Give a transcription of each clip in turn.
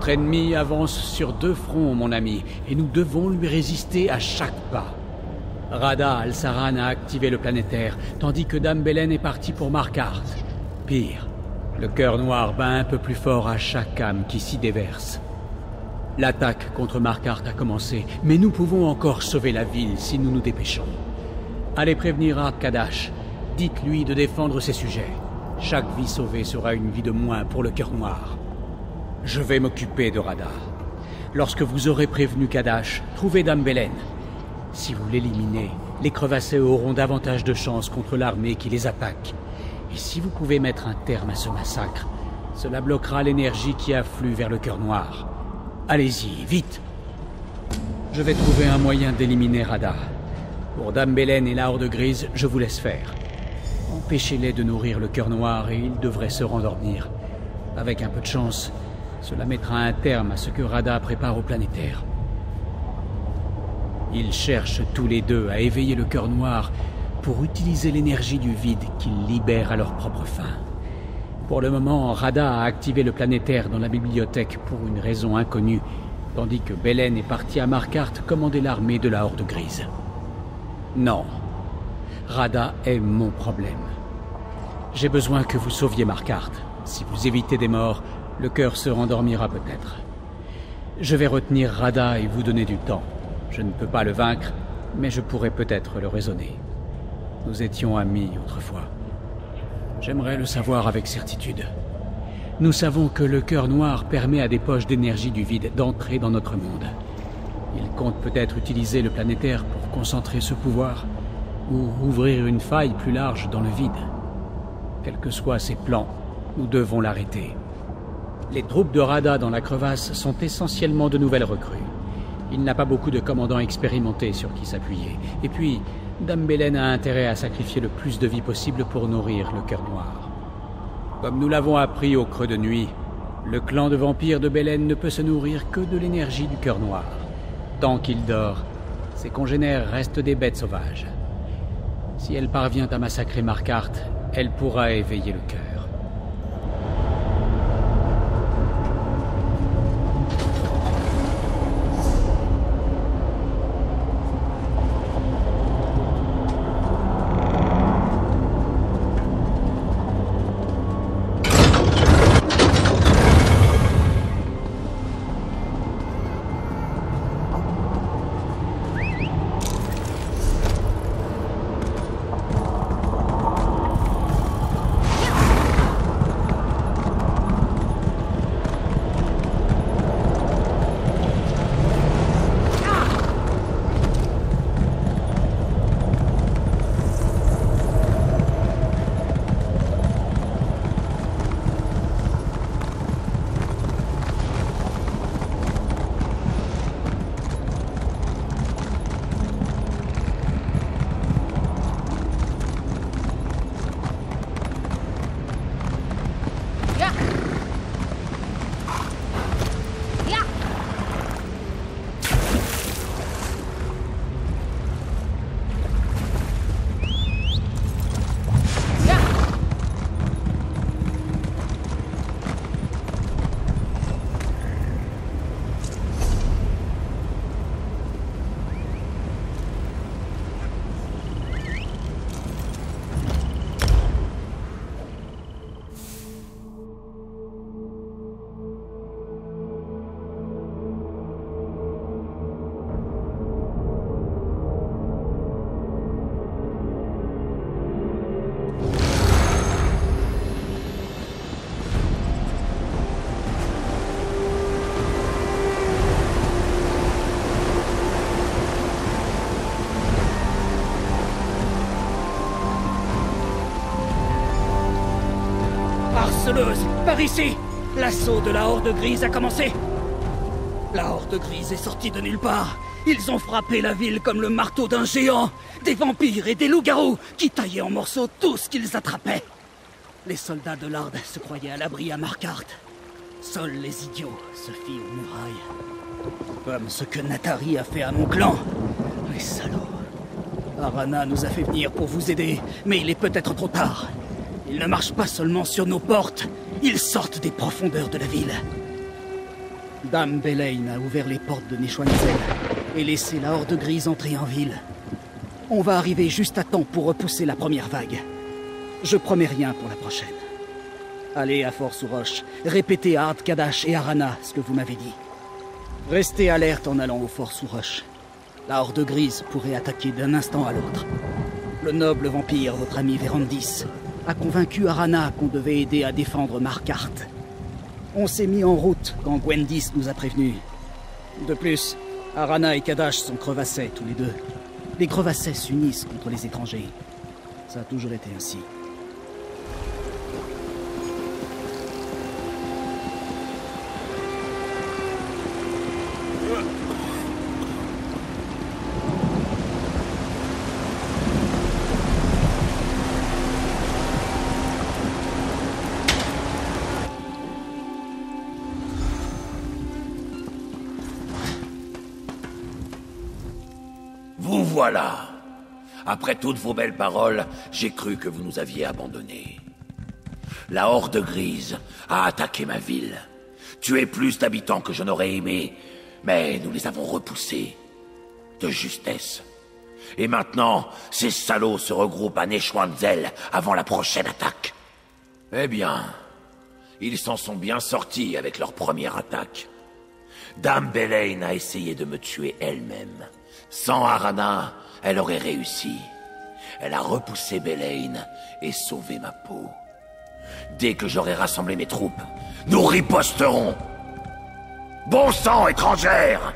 Notre ennemi avance sur 2 fronts, mon ami, et nous devons lui résister à chaque pas. Rada Al-Saran a activé le planétaire, tandis que Dame Belen est partie pour Markarth. Pire, le cœur noir bat un peu plus fort à chaque âme qui s'y déverse. L'attaque contre Markarth a commencé, mais nous pouvons encore sauver la ville si nous nous dépêchons. Allez prévenir Arkadash. Dites-lui de défendre ses sujets. Chaque vie sauvée sera une vie de moins pour le cœur noir. Je vais m'occuper de Rada. Lorsque vous aurez prévenu Kadash, trouvez Dame Belen. Si vous l'éliminez, les crevassés auront davantage de chances contre l'armée qui les attaque. Et si vous pouvez mettre un terme à ce massacre, cela bloquera l'énergie qui afflue vers le cœur noir. Allez-y, vite! Je vais trouver un moyen d'éliminer Rada. Pour Dame Belen et la Horde Grise, je vous laisse faire. Empêchez-les de nourrir le cœur noir et ils devraient se rendormir. Avec un peu de chance, cela mettra un terme à ce que Rada prépare au planétaire. Ils cherchent tous les deux à éveiller le cœur noir pour utiliser l'énergie du vide qu'ils libèrent à leur propre fin. Pour le moment, Rada a activé le planétaire dans la bibliothèque pour une raison inconnue, tandis que Belen est parti à Markarth commander l'armée de la Horde Grise. Non. Rada est mon problème. J'ai besoin que vous sauviez Markarth. Si vous évitez des morts, le cœur se rendormira peut-être. Je vais retenir Rada et vous donner du temps. Je ne peux pas le vaincre, mais je pourrais peut-être le raisonner. Nous étions amis autrefois. J'aimerais le savoir avec certitude. Nous savons que le cœur noir permet à des poches d'énergie du vide d'entrer dans notre monde. Il compte peut-être utiliser le planétaire pour concentrer ce pouvoir, ou ouvrir une faille plus large dans le vide. Quels que soient ses plans, nous devons l'arrêter. Les troupes de Rada dans la crevasse sont essentiellement de nouvelles recrues. Il n'a pas beaucoup de commandants expérimentés sur qui s'appuyer. Et puis, Dame Belen a intérêt à sacrifier le plus de vie possible pour nourrir le cœur noir. Comme nous l'avons appris au creux de nuit, le clan de vampires de Belen ne peut se nourrir que de l'énergie du cœur noir. Tant qu'il dort, ses congénères restent des bêtes sauvages. Si elle parvient à massacrer Markarth, elle pourra éveiller le cœur. Par ici! L'assaut de la Horde Grise a commencé! La Horde Grise est sortie de nulle part. Ils ont frappé la ville comme le marteau d'un géant. Des vampires et des loups-garous qui taillaient en morceaux tout ce qu'ils attrapaient. Les soldats de l'Horde se croyaient à l'abri à Markarth. Seuls les idiots se fient aux murailles. Comme ce que Natari a fait à mon clan. Les salauds. Arana nous a fait venir pour vous aider, mais il est peut-être trop tard. Ils ne marchent pas seulement sur nos portes, ils sortent des profondeurs de la ville. Dame Belain a ouvert les portes de Neschwanzel et laissé la Horde Grise entrer en ville. On va arriver juste à temps pour repousser la première vague. Je promets rien pour la prochaine. Allez à Fort-sous-Roche, répétez à Ardkadash et à Rana ce que vous m'avez dit. Restez alerte en allant au Fort-sous-Roche. La Horde Grise pourrait attaquer d'un instant à l'autre. Le noble vampire, votre ami Vérandis, a convaincu Arana qu'on devait aider à défendre Markarth. On s'est mis en route quand Gwendis nous a prévenus. De plus, Arana et Kadash sont crevassés tous les deux. Les crevassés s'unissent contre les étrangers. Ça a toujours été ainsi. Vous voilà. Après toutes vos belles paroles, j'ai cru que vous nous aviez abandonnés. La Horde Grise a attaqué ma ville. Tué plus d'habitants que je n'aurais aimé, mais nous les avons repoussés. De justesse. Et maintenant, ces salauds se regroupent à Neschwanzel avant la prochaine attaque. Eh bien, ils s'en sont bien sortis avec leur première attaque. Dame Belain a essayé de me tuer elle-même. Sans Arana, elle aurait réussi. Elle a repoussé Belain et sauvé ma peau. Dès que j'aurai rassemblé mes troupes, nous riposterons. Bon sang, étrangère!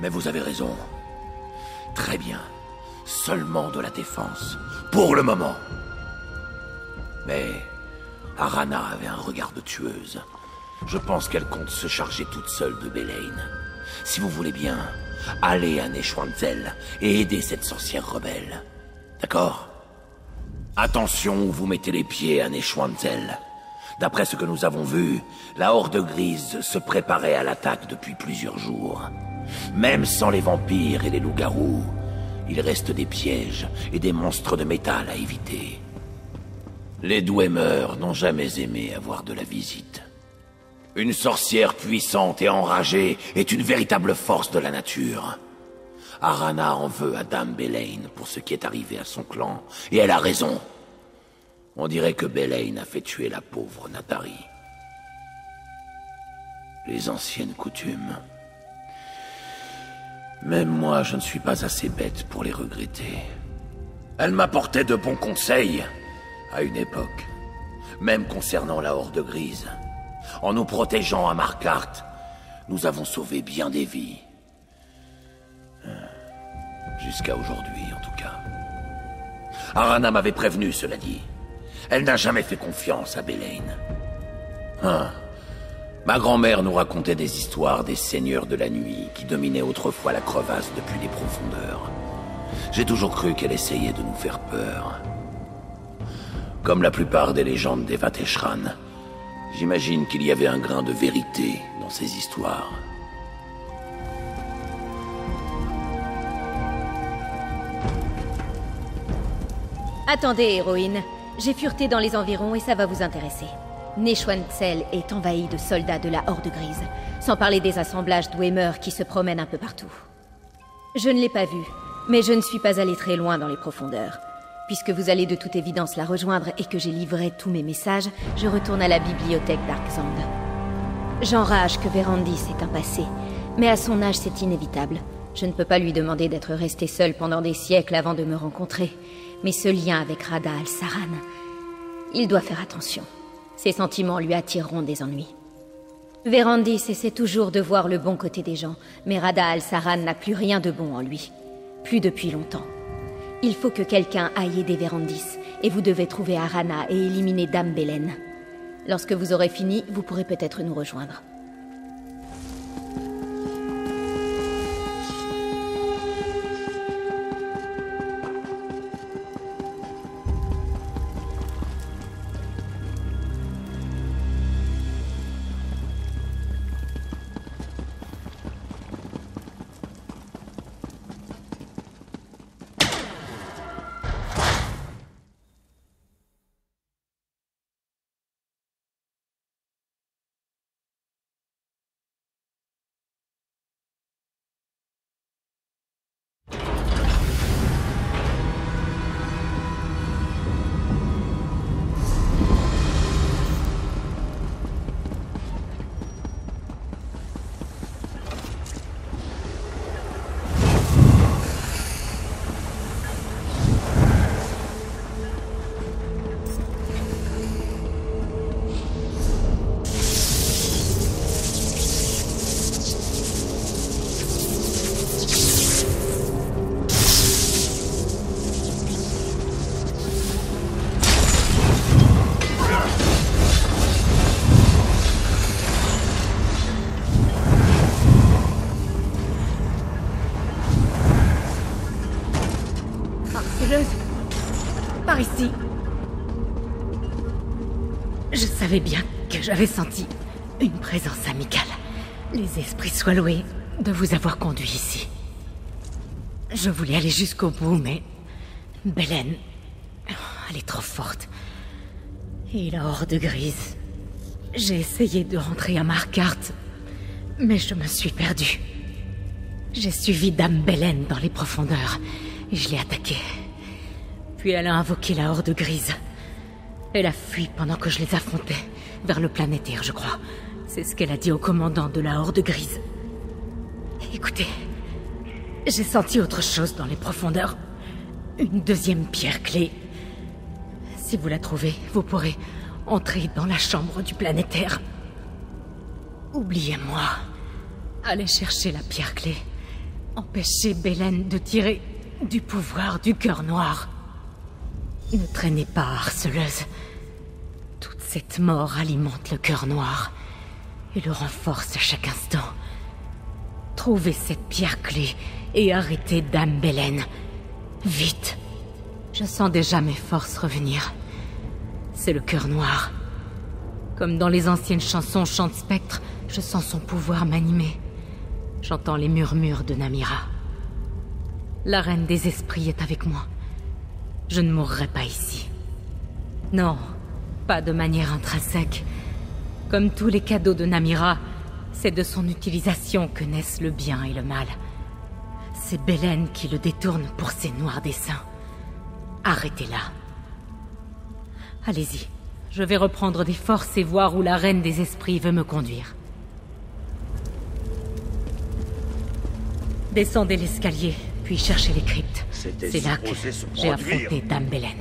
Mais vous avez raison. Très bien. Seulement de la défense. Pour le moment. Mais Arana avait un regard de tueuse. Je pense qu'elle compte se charger toute seule de Belain. Si vous voulez bien, allez à Neschwanzel et aidez cette sorcière rebelle. D'accord? Attention où vous mettez les pieds à Neschwanzel. D'après ce que nous avons vu, la Horde Grise se préparait à l'attaque depuis plusieurs jours. Même sans les vampires et les loups-garous, il reste des pièges et des monstres de métal à éviter. Les Dwemer n'ont jamais aimé avoir de la visite. Une sorcière puissante et enragée est une véritable force de la nature. Arana en veut à Dame Belain pour ce qui est arrivé à son clan, et elle a raison. On dirait que Belain a fait tuer la pauvre Natari. Les anciennes coutumes. Même moi, je ne suis pas assez bête pour les regretter. Elle m'apportait de bons conseils, à une époque, même concernant la Horde Grise. En nous protégeant à Markarth, nous avons sauvé bien des vies. Jusqu'à aujourd'hui, en tout cas. Arana m'avait prévenu, cela dit. Elle n'a jamais fait confiance à Belain. Ma grand-mère nous racontait des histoires des seigneurs de la nuit qui dominaient autrefois la crevasse depuis les profondeurs. J'ai toujours cru qu'elle essayait de nous faire peur. Comme la plupart des légendes des Vateshran, j'imagine qu'il y avait un grain de vérité dans ces histoires. Attendez, héroïne. J'ai fureté dans les environs et ça va vous intéresser. Neschwanzel est envahi de soldats de la Horde Grise, sans parler des assemblages Dwemer qui se promènent un peu partout. Je ne l'ai pas vu, mais je ne suis pas allé très loin dans les profondeurs. Puisque vous allez de toute évidence la rejoindre et que j'ai livré tous mes messages, je retourne à la bibliothèque d'Arxand. J'enrage que Vérandis ait un passé, mais à son âge c'est inévitable. Je ne peux pas lui demander d'être resté seul pendant des siècles avant de me rencontrer. Mais ce lien avec Rada al-Saran, il doit faire attention. Ses sentiments lui attireront des ennuis. Vérandis essaie toujours de voir le bon côté des gens, mais Rada al-Saran n'a plus rien de bon en lui. Plus depuis longtemps. Il faut que quelqu'un aille aider Vérandis, et vous devez trouver Arana et éliminer Dame Belain. Lorsque vous aurez fini, vous pourrez peut-être nous rejoindre. Je savais bien que j'avais senti une présence amicale. Les esprits soient loués de vous avoir conduit ici. Je voulais aller jusqu'au bout, mais... Belen... Elle est trop forte. Et la Horde Grise... J'ai essayé de rentrer à Markarth, mais je me suis perdue. J'ai suivi Dame Belen dans les profondeurs, et je l'ai attaquée. Puis elle a invoqué la Horde Grise. Elle a fui pendant que je les affrontais, vers le planétaire, je crois. C'est ce qu'elle a dit au commandant de la Horde Grise. Écoutez, j'ai senti autre chose dans les profondeurs. Une deuxième pierre clé. Si vous la trouvez, vous pourrez entrer dans la chambre du planétaire. Oubliez-moi. Allez chercher la pierre clé. Empêchez Belen de tirer du pouvoir du cœur noir. Ne traînez pas, harceleuse. Toute cette mort alimente le cœur noir et le renforce à chaque instant. Trouvez cette pierre clé et arrêtez Dame Belen. Vite. Je sens déjà mes forces revenir. C'est le cœur noir. Comme dans les anciennes chansons Chante Spectre, je sens son pouvoir m'animer. J'entends les murmures de Namira. La reine des esprits est avec moi. Je ne mourrai pas ici. Non, pas de manière intrinsèque. Comme tous les cadeaux de Namira, c'est de son utilisation que naissent le bien et le mal. C'est Belen qui le détourne pour ses noirs desseins. Arrêtez-la. Allez-y, je vais reprendre des forces et voir où la reine des esprits veut me conduire. Descendez l'escalier, puis cherchez les cryptes. C'est là que j'ai affronté Dame Belen.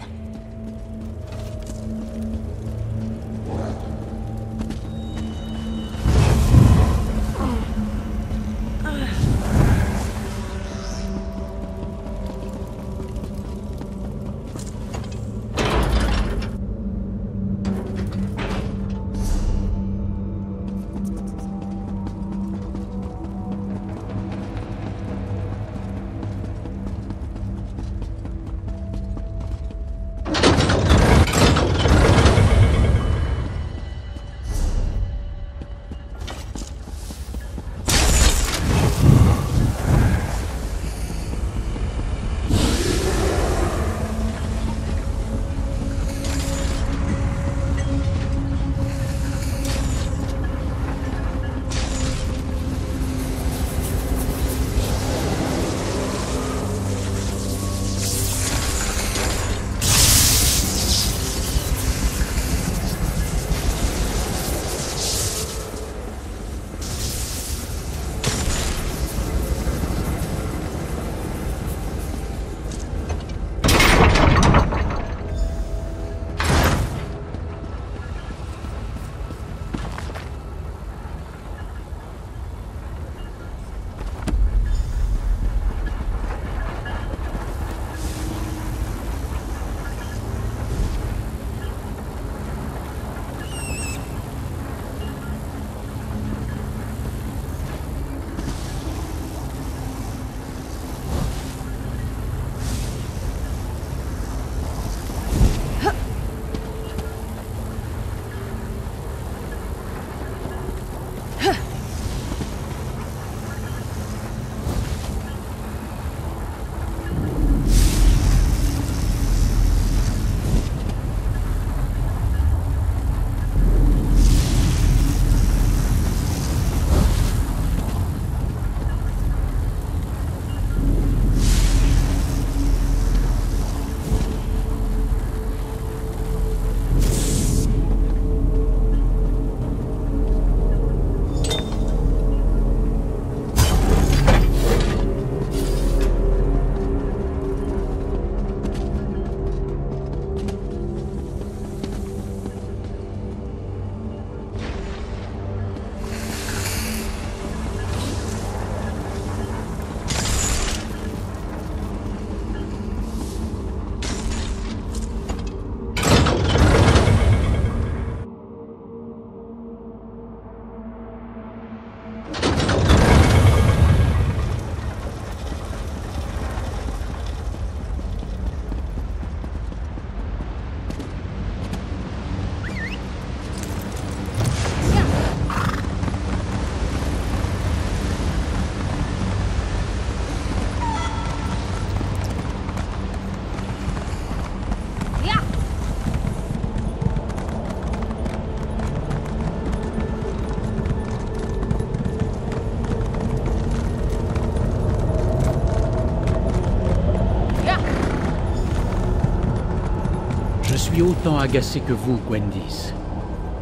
autant agacé que vous, Gwendis.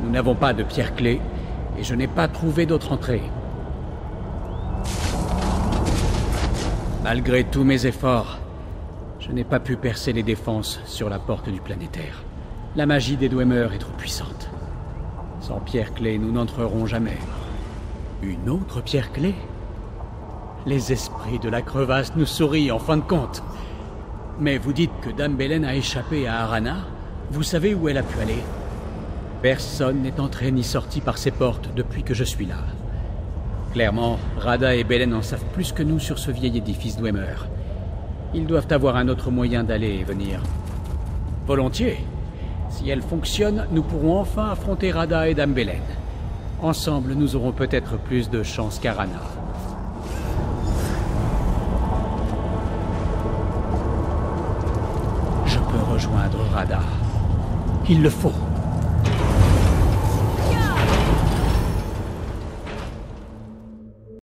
Nous n'avons pas de pierre-clé, et je n'ai pas trouvé d'autre entrée. Malgré tous mes efforts, je n'ai pas pu percer les défenses sur la porte du planétaire. La magie des Dwemer est trop puissante. Sans pierre-clé, nous n'entrerons jamais. Une autre pierre-clé? Les esprits de la crevasse nous sourient en fin de compte. Mais vous dites que Dame Belen a échappé à Arana? Vous savez où elle a pu aller? Personne n'est entré ni sorti par ces portes depuis que je suis là. Clairement, Rada et Belen en savent plus que nous sur ce vieil édifice Dwemer. Ils doivent avoir un autre moyen d'aller et venir. Volontiers. Si elle fonctionne, nous pourrons enfin affronter Rada et Dame Belen. Ensemble, nous aurons peut-être plus de chance qu'Arana. Je peux rejoindre Rada. Il le faut.